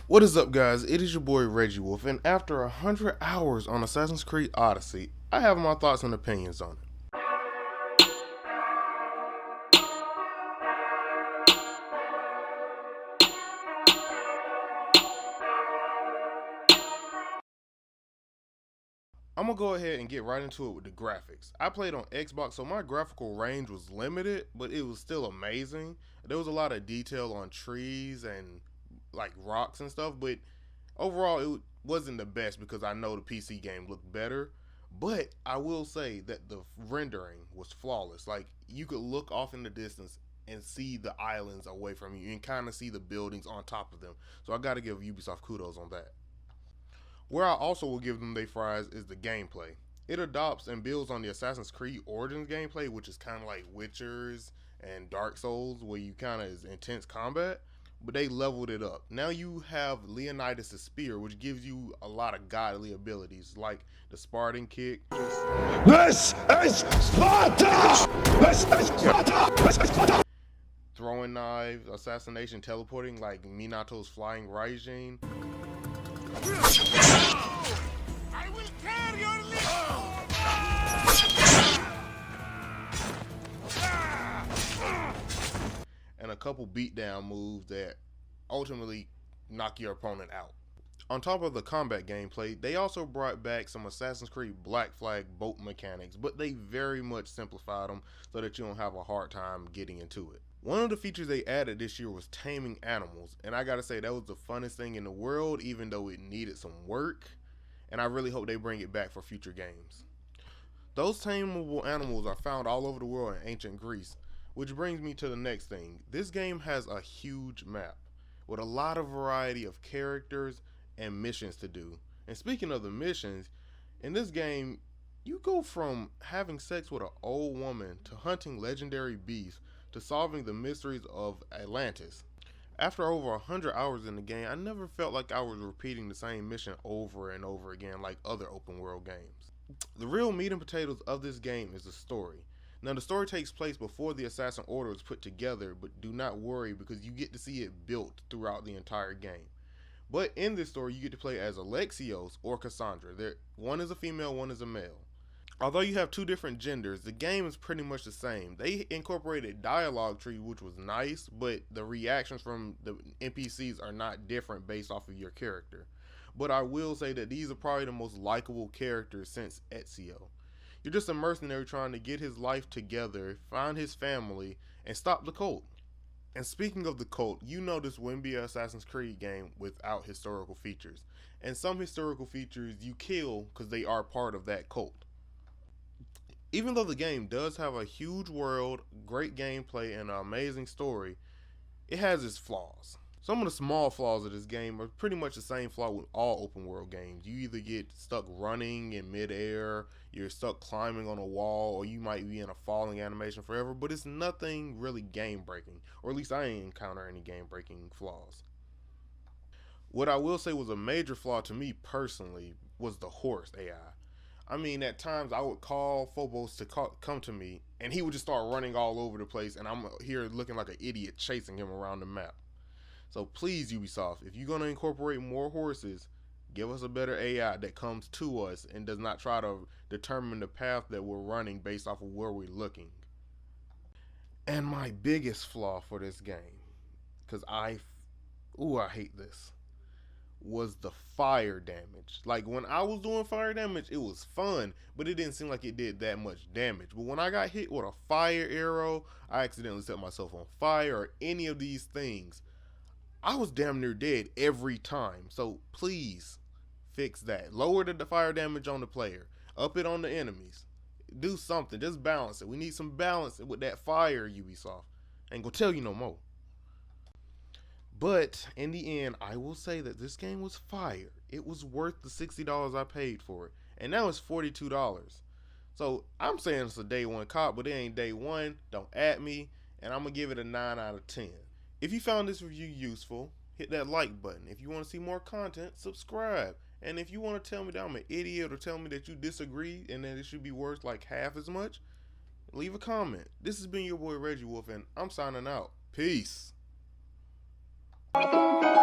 What is up, guys? It is your boy Reggie Wolf, and after 100 hours on Assassin's Creed Odyssey, I have my thoughts and opinions on it. I'm gonna go ahead and get right into it with the graphics. I played on Xbox, so my graphical range was limited, but it was still amazing. There was a lot of detail on trees and like rocks and stuff, but overall it wasn't the best because I know the PC game looked better. But I will say that the rendering was flawless. Like, you could look off in the distance and see the islands away from you and kind of see the buildings on top of them. So I got to give Ubisoft kudos on that. Where I also will give them their fries is the gameplay. It adopts and builds on the Assassin's Creed Origins gameplay, which is kind of like Witcher's and Dark Souls, where you kind of is intense combat, but they leveled it up. Now you have Leonidas' spear, which gives you a lot of godly abilities, like the Spartan kick. This is Sparta! This is Sparta! This is Sparta! Throwing knives, assassination, teleporting, like Minato's flying Raijin. I will tear your lips! And a couple beatdown moves that ultimately knock your opponent out. On top of the combat gameplay, they also brought back some Assassin's Creed Black Flag boat mechanics, but they very much simplified them so that you don't have a hard time getting into it. One of the features they added this year was taming animals, and I gotta say that was the funnest thing in the world, even though it needed some work, and I really hope they bring it back for future games. Those tameable animals are found all over the world in ancient Greece, which brings me to the next thing. This game has a huge map with a lot of variety of characters and missions to do. And speaking of the missions, in this game, you go from having sex with an old woman to hunting legendary beasts to solving the mysteries of Atlantis. After over 100 hours in the game, I never felt like I was repeating the same mission over and over again like other open world games. The real meat and potatoes of this game is the story. Now, the story takes place before the Assassin Order is put together, but do not worry because you get to see it built throughout the entire game. But in this story, you get to play as Alexios or Cassandra. One is a female, one is a male. Although you have two different genders, the game is pretty much the same. They incorporated dialogue tree, which was nice, but the reactions from the NPCs are not different based off of your character. But I will say that these are probably the most likable characters since Ezio. You're just a mercenary trying to get his life together, find his family, and stop the cult. And speaking of the cult, you know this wouldn't be an Assassin's Creed game without historical features. And some historical features you kill because they are part of that cult. Even though the game does have a huge world, great gameplay, and an amazing story, it has its flaws. Some of the small flaws of this game are pretty much the same flaw with all open world games. You either get stuck running in midair, you're stuck climbing on a wall, or you might be in a falling animation forever, but it's nothing really game breaking, or at least I ain't encountered any game breaking flaws. What I will say was a major flaw to me personally was the horse AI. I mean, at times I would call Phobos to come to me, and he would just start running all over the place, and I'm here looking like an idiot chasing him around the map. So please, Ubisoft, if you're going to incorporate more horses, give us a better AI that comes to us and does not try to determine the path that we're running based off of where we're looking. And my biggest flaw for this game, because I hate this, was the fire damage. Like, when I was doing fire damage, it was fun, but it didn't seem like it did that much damage. But when I got hit with a fire arrow, I accidentally set myself on fire, or any of these things, I was damn near dead every time. So please fix that. Lower the fire damage on the player, up it on the enemies. Do something, just balance it. We need some balance with that fire, Ubisoft. Ain't gonna tell you no more. But in the end, I will say that this game was fire. It was worth the $60 I paid for it. And now it's $42. So I'm saying it's a day one cop, but it ain't day one. Don't at me. And I'm going to give it a 9 out of 10. If you found this review useful, hit that like button. If you want to see more content, subscribe. And if you want to tell me that I'm an idiot or tell me that you disagree and that it should be worth like half as much, leave a comment. This has been your boy Reggie Wolf, and I'm signing out. Peace. Thank you.